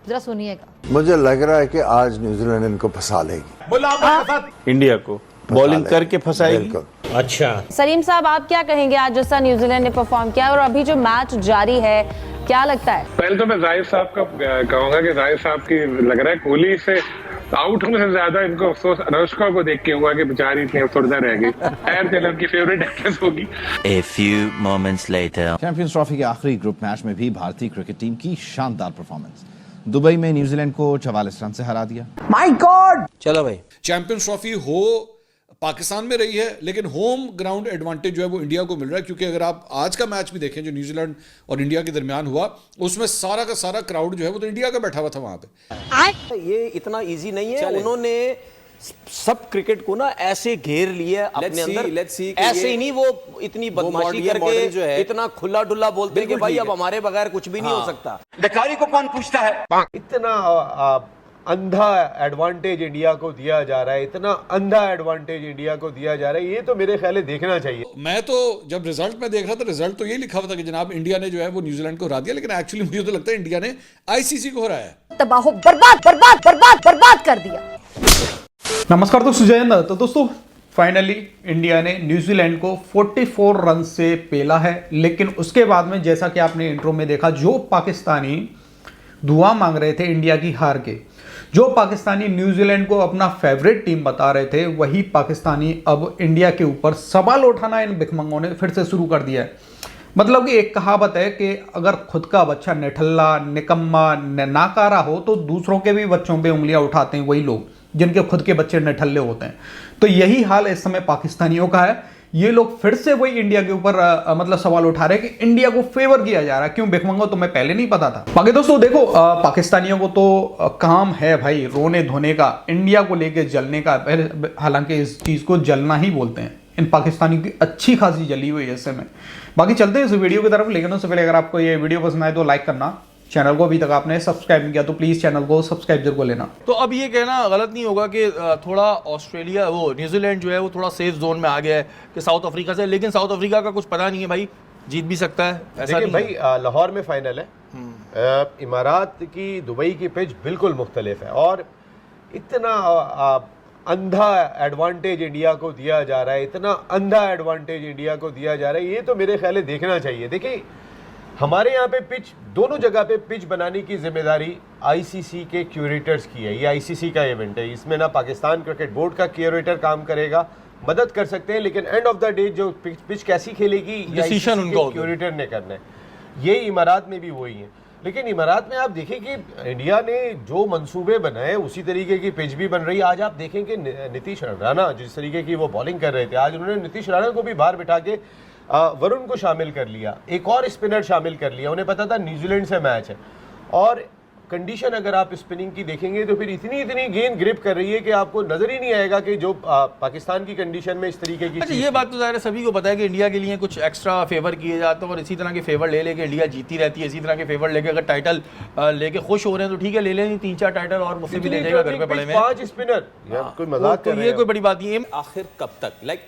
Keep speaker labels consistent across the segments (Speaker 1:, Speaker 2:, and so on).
Speaker 1: जरा सुनिएगा।
Speaker 2: मुझे लग रहा है कि आज न्यूजीलैंड इनको फंसा लेगी,
Speaker 3: इंडिया को बॉलिंग करके फंसाएगी।
Speaker 4: अच्छा
Speaker 1: सलीम साहब, आप क्या कहेंगे आज जिस तरह न्यूजीलैंड ने परफॉर्म किया और अभी जो मैच जारी है, क्या लगता है?
Speaker 5: पहले तो मैं जाहिर साहब का कहूंगा कि जाहिर साहब की लग रहा है कोहली से आउट होने से ज्यादा इनको अफसोस अनुष्का को देख के हुआ कि बेचारी इतनी अफसरदा रह गई। खैर चलो उनकी फेवरेट एक्ट्रेस होगी।
Speaker 6: A few moments later.
Speaker 7: Champions trophy के आखिरी ग्रुप मैच में भी भारतीय क्रिकेट टीम की शानदार परफॉर्मेंस। दुबई में न्यूजीलैंड को 44 रन से हरा दिया।
Speaker 8: My God!
Speaker 4: चलो भाई,
Speaker 9: चैंपियंस ट्रॉफी हो पाकिस्तान में रही है, लेकिन होम ग्राउंड एडवांटेज जो है वो इंडिया को मिल रहा है, क्योंकि अगर आप आज का मैच भी देखें जो न्यूजीलैंड और इंडिया के दरमियान हुआ, उसमें सारा का सारा क्राउड जो है वो तो इंडिया का बैठा हुआ था वहां पे।
Speaker 4: ये इतना इजी नहीं है। उन्होंने सब क्रिकेट को ना ऐसे घेर लिया अपने अंदर। ऐसे ही नहीं, वो इतनी बदमाशी करके जो है इतना खुला डुल्ला बोलते हैं कि भाई अब हमारे बगैर कुछ भी नहीं हो सकता।
Speaker 8: भिखारी को कौन पूछता है?
Speaker 10: इतना अंधा एडवांटेज इंडिया को दिया जा रहा है, इतना अंधा एडवांटेज इंडिया को दिया जा रहा है, ये तो मेरे ख्याल देखना चाहिए।
Speaker 9: मैं तो जब रिजल्ट में देख रहा था, रिजल्ट तो ये लिखा हुआ था कि जनाब इंडिया ने जो है वो न्यूजीलैंड को हरा दिया, लेकिन एक्चुअली मुझे तो लगता है इंडिया ने आईसीसी को हराया है।
Speaker 1: तबाह बर्बाद बर्बाद बर्बाद बर्बाद कर दिया।
Speaker 11: नमस्कार दोस्तों, जय हिंद। तो दोस्तों फाइनली इंडिया ने न्यूजीलैंड को 44 रन से पेला है, लेकिन उसके बाद में जैसा कि आपने इंट्रो में देखा, जो पाकिस्तानी दुआ मांग रहे थे इंडिया की हार के, जो पाकिस्तानी न्यूजीलैंड को अपना फेवरेट टीम बता रहे थे, वही पाकिस्तानी अब इंडिया के ऊपर सवाल उठाना इन भिखमंगों ने फिर से शुरू कर दिया है। मतलब कि एक कहावत है कि अगर खुद का बच्चा निठल्ला, निकम्मा, नाकारा हो तो दूसरों के भी बच्चों पे उंगलियां उठाते हैं वही लोग जिनके खुद के बच्चे निठल्ले होते हैं। तो यही हाल इस समय पाकिस्तानियों का है। ये लोग फिर से वही इंडिया के ऊपर मतलब सवाल उठा रहे हैं कि इंडिया को फेवर किया जा रहा है। क्यों भिखमंगो, तुम्हें पहले नहीं पता था? बाकी दोस्तों देखो, पाकिस्तानियों को तो काम है भाई रोने धोने का, इंडिया को लेके जलने का। हालांकि इस चीज को जलना ही बोलते हैं। इन पाकिस्तानियों की अच्छी खासी जली हुई है इस समय। बाकी चलते हैं इस वीडियो की तरफ, लेकिन उससे पहले अगर आपको ये वीडियो पसंद आए तो लाइक करना, चैनल को अभी तक आपने सब्सक्राइब नहीं किया तो प्लीज चैनल को सब्सक्राइब जरूर लेना।
Speaker 3: तो अब ये कहना गलत नहीं होगा कि थोड़ा ऑस्ट्रेलिया वो न्यूजीलैंड जो है वो थोड़ा सेफ जोन में आ गया है कि साउथ अफ्रीका से, लेकिन साउथ अफ्रीका का कुछ पता नहीं है भाई, जीत भी सकता है। ऐसा नहीं
Speaker 10: भाई, लाहौर में फाइनल है। इमारात की दुबई की पिच बिल्कुल मुख्तलिफ है और इतना अंधा एडवांटेज इंडिया को दिया जा रहा है, इतना अंधा एडवांटेज इंडिया को दिया जा रहा है, ये तो मेरे ख्याल देखना चाहिए। देखिए, हमारे यहाँ पे पिच, दोनों जगह पे पिच बनाने की जिम्मेदारी आईसीसी के क्यूरेटर्स की है। ये आईसीसी का इवेंट है, इसमें ना पाकिस्तान क्रिकेट बोर्ड का क्यूरेटर काम करेगा, मदद कर सकते हैं, लेकिन एंड ऑफ द डे जो पिच कैसी खेलेगी
Speaker 3: डिसीजन उनको
Speaker 10: क्यूरेटर ने करना है। ये इमारात में भी वही है। लेकिन इमारात में आप देखें कि इंडिया ने जो मंसूबे बनाए उसी तरीके की पिच भी बन रही है। आज आप देखें कि नीतीश राणा जिस तरीके की वो बॉलिंग कर रहे थे, आज उन्होंने नीतीश राणा को भी बाहर बिठा के वरुण को शामिल कर लिया, एक और स्पिनर शामिल कर लिया। उन्हें पता था न्यूजीलैंड से मैच है और कंडीशन अगर आप स्पिनिंग की देखेंगे तो फिर इतनी गेंद ग्रिप कर रही है कि आपको नजर ही नहीं आएगा कि जो पाकिस्तान की कंडीशन में इस तरीके की।
Speaker 3: अच्छा, ये बात तो ज़ाहिर सभी को पता है कि इंडिया के लिए कुछ एक्स्ट्रा फेवर किए जाते हैं और इसी तरह के फेवर ले लेके इंडिया जीती रहती है। इसी तरह के फेवर लेके अगर टाइटल लेके खुश हो रहे हैं तो ठीक है, ले लें 3-4 टाइटल और मुझसे भी ले जाएगा घर पे पड़े में
Speaker 10: 5 स्पिनर। कोई मजाक कर रहे हैं?
Speaker 3: ये कोई बड़ी बात नहीं है।
Speaker 4: आखिर कब तक, like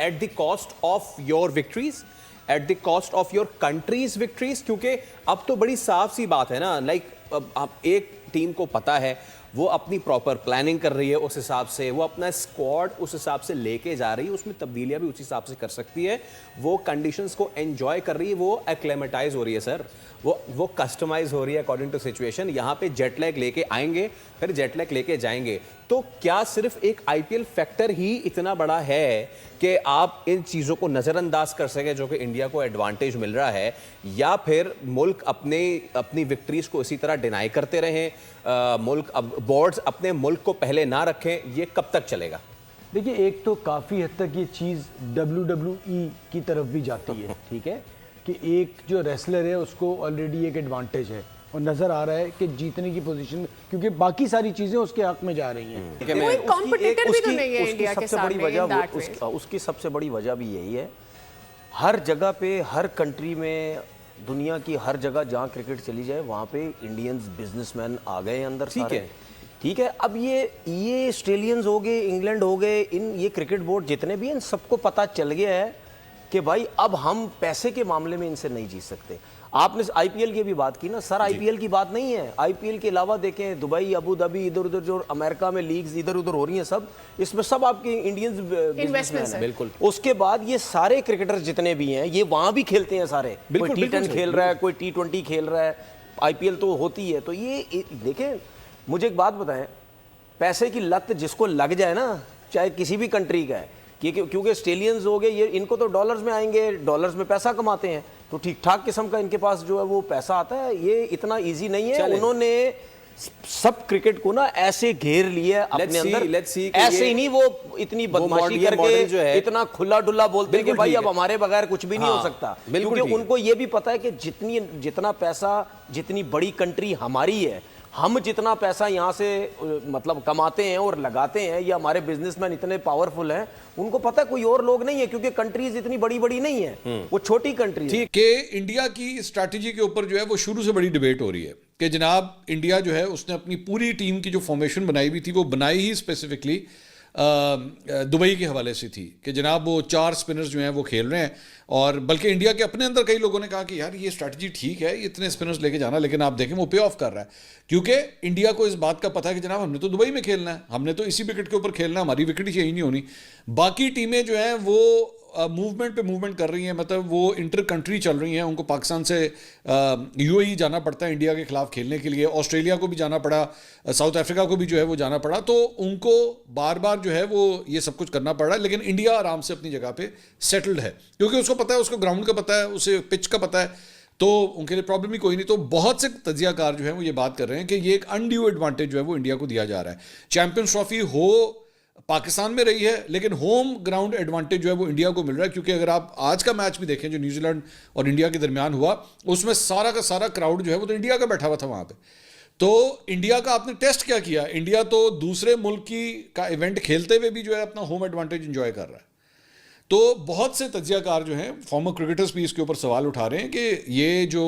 Speaker 4: at the cost of your victories, at the cost of your country's victories? क्योंकि अब तो बड़ी साफ सी बात है ना, लाइक अब एक टीम को पता है वो अपनी प्रॉपर प्लानिंग कर रही है, उस हिसाब से वो अपना स्क्वाड उस हिसाब से लेके जा रही है, उसमें तब्दीलियां भी उस हिसाब से कर सकती है, वो कंडीशंस को एंजॉय कर रही है, वो एक्लेमेटाइज हो रही है सर, वो कस्टमाइज हो रही है अकॉर्डिंग टू सिचुएशन। यहाँ पे जेट लैग लेके आएंगे, फिर जेट लैग लेके जाएंगे। तो क्या सिर्फ एक आईपीएल फैक्टर ही इतना बड़ा है कि आप इन चीज़ों को नज़रअंदाज कर सके जो कि इंडिया को एडवांटेज मिल रहा है, या फिर मुल्क अपनी विक्ट्रीज को इसी तरह डिनाई करते रहें, मुल्क अब बोर्ड्स अपने मुल्क को पहले ना रखें? ये कब तक चलेगा?
Speaker 12: देखिए, एक तो काफ़ी हद तक ये चीज़ WWE की तरफ भी जाती है, ठीक है, कि एक जो रेसलर है उसको ऑलरेडी एक एडवांटेज है और नजर आ रहा है कि जीतने की पोजीशन में, क्योंकि बाकी सारी चीजें उसके हक में जा रही हैं।
Speaker 4: उसकी सबसे बड़ी वजह भी यही है, हर जगह पे, हर कंट्री में, दुनिया की हर जगह जहाँ क्रिकेट चली जाए वहाँ पे इंडियंस बिजनेसमैन आ गए अंदर। ठीक है। अब ये ऑस्ट्रेलियंस हो गए, इंग्लैंड हो गए, ये क्रिकेट बोर्ड जितने भी हैं, सबको पता चल गया है
Speaker 13: कि भाई अब हम पैसे के मामले में इनसे नहीं जीत सकते। आपने आईपीएल की भी बात की ना सर, आईपीएल की बात नहीं है, आईपीएल के अलावा देखें दुबई, अबू धाबी, इधर उधर जो अमेरिका में लीग्स इधर उधर हो रही हैं, सब इसमें सब आपके इंडियंस बिजनेसमैन हैं। बिल्कुल। उसके बाद ये सारे क्रिकेटर्स जितने भी हैं ये वहां भी खेलते हैं सारे, कोई T10 खेल रहा है, कोई T20 खेल रहा है, आईपीएल तो होती है। तो ये देखें, मुझे एक बात बताएं, पैसे की लत जिसको लग जाए ना, चाहे किसी भी कंट्री का है, क्योंकि ऑस्ट्रेलियंस हो गए, ये इनको तो डॉलर्स में आएंगे, डॉलर्स में पैसा कमाते हैं, तो ठीक ठाक किस्म का इनके पास जो है वो पैसा आता है। ये इतना इजी नहीं है। उन्होंने सब क्रिकेट को ना ऐसे घेर लिया अपने अंदर, ऐसे ही नहीं वो इतनी बदमाशी करके जो है इतना खुला डुल्ला बोलते हैं कि भाई अब हमारे बगैर कुछ भी नहीं हो सकता, क्योंकि उनको ये भी पता है कि जितना पैसा, जितनी बड़ी कंट्री हमारी है, हम जितना पैसा यहाँ से मतलब कमाते हैं और लगाते हैं, या हमारे बिजनेसमैन इतने पावरफुल हैं, उनको पता है कोई और लोग नहीं है, क्योंकि कंट्रीज इतनी बड़ी बड़ी नहीं है, वो छोटी कंट्री है।
Speaker 9: कि इंडिया की स्ट्रैटेजी के ऊपर जो है वो शुरू से बड़ी डिबेट हो रही है कि जनाब इंडिया जो है उसने अपनी पूरी टीम की जो फॉर्मेशन बनाई हुई थी वो बनाई ही स्पेसिफिकली दुबई के हवाले से थी कि जनाब वो 4 स्पिनर्स जो हैं वो खेल रहे हैं, और बल्कि इंडिया के अपने अंदर कई लोगों ने कहा कि यार ये स्ट्रैटेजी ठीक है, ये इतने स्पिनर्स लेके जाना, लेकिन आप देखें वो पे ऑफ कर रहा है, क्योंकि इंडिया को इस बात का पता है कि जनाब हमने तो दुबई में खेलना है, हमने तो इसी विकेट के ऊपर खेलना है, हमारी विकेट ही चेंज नहीं होनी। बाकी टीमें जो हैं वो मूवमेंट पे मूवमेंट कर रही हैं, मतलब वो इंटर कंट्री चल रही हैं, उनको पाकिस्तान से यूएई जाना पड़ता है इंडिया के खिलाफ खेलने के लिए, ऑस्ट्रेलिया को भी जाना पड़ा, साउथ अफ्रीका को भी जो है वो जाना पड़ा, तो उनको बार बार जो है वो ये सब कुछ करना पड़ रहा है। लेकिन इंडिया आराम से अपनी जगह पे सेटल्ड है, क्योंकि उसको पता है, उसको ग्राउंड का पता है, उसे पिच का पता है, तो उनके लिए प्रॉब्लम ही कोई नहीं। तो बहुत से तजियाकार जो है वो ये बात कर रहे हैं कि ये एक अनड्यू एडवांटेज जो है वो इंडिया को दिया जा रहा है। चैंपियंस ट्रॉफी हो पाकिस्तान में रही है, लेकिन होम ग्राउंड एडवांटेज जो है वो इंडिया को मिल रहा है, क्योंकि अगर आप आज का मैच भी देखें जो न्यूजीलैंड और इंडिया के दरमियान हुआ, उसमें सारा का सारा क्राउड जो है वो तो इंडिया का बैठा हुआ था वहाँ पे। तो इंडिया का आपने टेस्ट क्या किया? इंडिया तो दूसरे मुल्क का इवेंट खेलते हुए भी जो है अपना होम एडवांटेज इंजॉय कर रहा है। तो बहुत से तजियाकार जो हैं, फॉर्मर क्रिकेटर्स भी इसके ऊपर सवाल उठा रहे हैं कि ये जो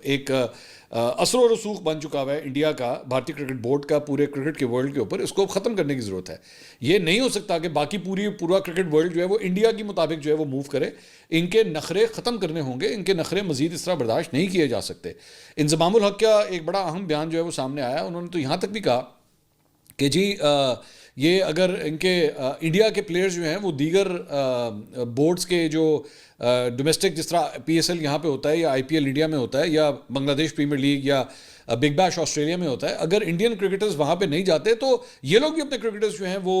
Speaker 9: एक असर व रसूख बन चुका हुआ है इंडिया का, भारतीय क्रिकेट बोर्ड का पूरे क्रिकेट के वर्ल्ड के ऊपर, इसको ख़त्म करने की ज़रूरत है। ये नहीं हो सकता कि बाकी पूरा क्रिकेट वर्ल्ड जो है वो इंडिया के मुताबिक जो है वो मूव करे। इनके नखरे ख़त्म करने होंगे, इनके नखरे मज़ीद इस तरह बर्दाश्त नहीं किए जा सकते। इंज़मामुल हक का एक बड़ा अहम बयान जो है वो सामने आया, उन्होंने तो यहाँ तक भी कहा कि जी ये अगर इनके इंडिया के प्लेयर्स जो हैं वो दीगर बोर्ड्स के जो डोमेस्टिक, जिस तरह PSL यहाँ पे होता है या IPL इंडिया में होता है या बांग्लादेश प्रीमियर लीग या बिग बैश ऑस्ट्रेलिया में होता है, अगर इंडियन क्रिकेटर्स वहाँ पे नहीं जाते तो ये लोग भी अपने क्रिकेटर्स जो हैं वो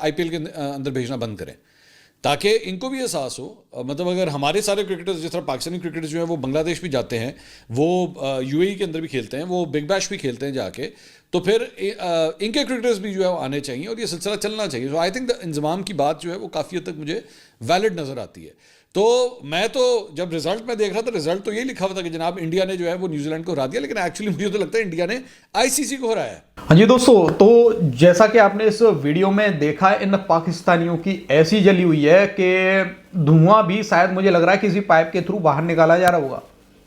Speaker 9: IPL के अंदर भेजना बंद करें, ताकि इनको भी एहसास हो। मतलब अगर हमारे सारे क्रिकेटर्स, जिस तरह पाकिस्तानी क्रिकेटर्स जो हैं वो बांग्लादेश भी जाते हैं, वो UAE के अंदर भी खेलते हैं, वो बिग बैश भी खेलते हैं जाके, तो फिर इनके क्रिकेटर्स भी जो है वो आने चाहिए और ये सिलसिला चलना चाहिए। सो आई थिंक द इंजमाम की बात जो है वो काफ़ी हद तक मुझे वैलिड नज़र आती है। तो मैं तो जब रिजल्ट में देख रहा था, रिजल्ट तो यही लिखा हुआ था कि जनाब इंडिया ने जो है वो न्यूजीलैंड को हरा दिया, लेकिन एक्चुअली मुझे तो लगता है इंडिया ने ICC को हराया।
Speaker 11: हाँ जी दोस्तों, तो जैसा कि आपने इस वीडियो में देखा, इन पाकिस्तानियों की ऐसी जली हुई है कि धुआं भी शायद मुझे लग रहा है किसी पाइप के थ्रू बाहर निकाला जा रहा होगा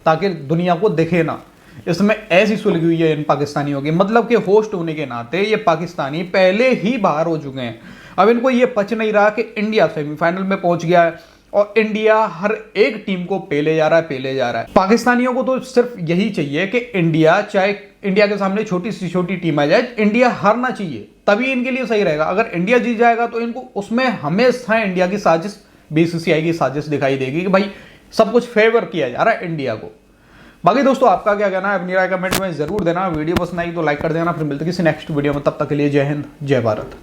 Speaker 11: ताकि दुनिया को दिखे ना। इसमें ऐसी सुलगी हुई है इन पाकिस्तानियों की, मतलब कि होस्ट होने के नाते ये पाकिस्तानी पहले ही बाहर हो चुके हैं। अब इनको ये पच नहीं रहा कि इंडिया सेमीफाइनल में पहुंच गया है और इंडिया हर एक टीम को पेले जा रहा है। पाकिस्तानियों को तो सिर्फ यही चाहिए कि इंडिया, चाहे इंडिया के सामने छोटी सी छोटी टीम आ जाए, इंडिया हारना चाहिए, तभी इनके लिए सही रहेगा। अगर इंडिया जीत जाएगा तो इनको उसमें हमेशा इंडिया की साजिश, BCCI की साजिश दिखाई देगी कि भाई सब कुछ फेवर किया जा रहा है इंडिया को। बाकी दोस्तों आपका क्या कहना है अपनी राय कमेंट में जरूर देना। वीडियो पसंद आई तो लाइक कर देना। फिर मिलते किसी नेक्स्ट वीडियो में, तब तक के लिए जय हिंद, जय भारत।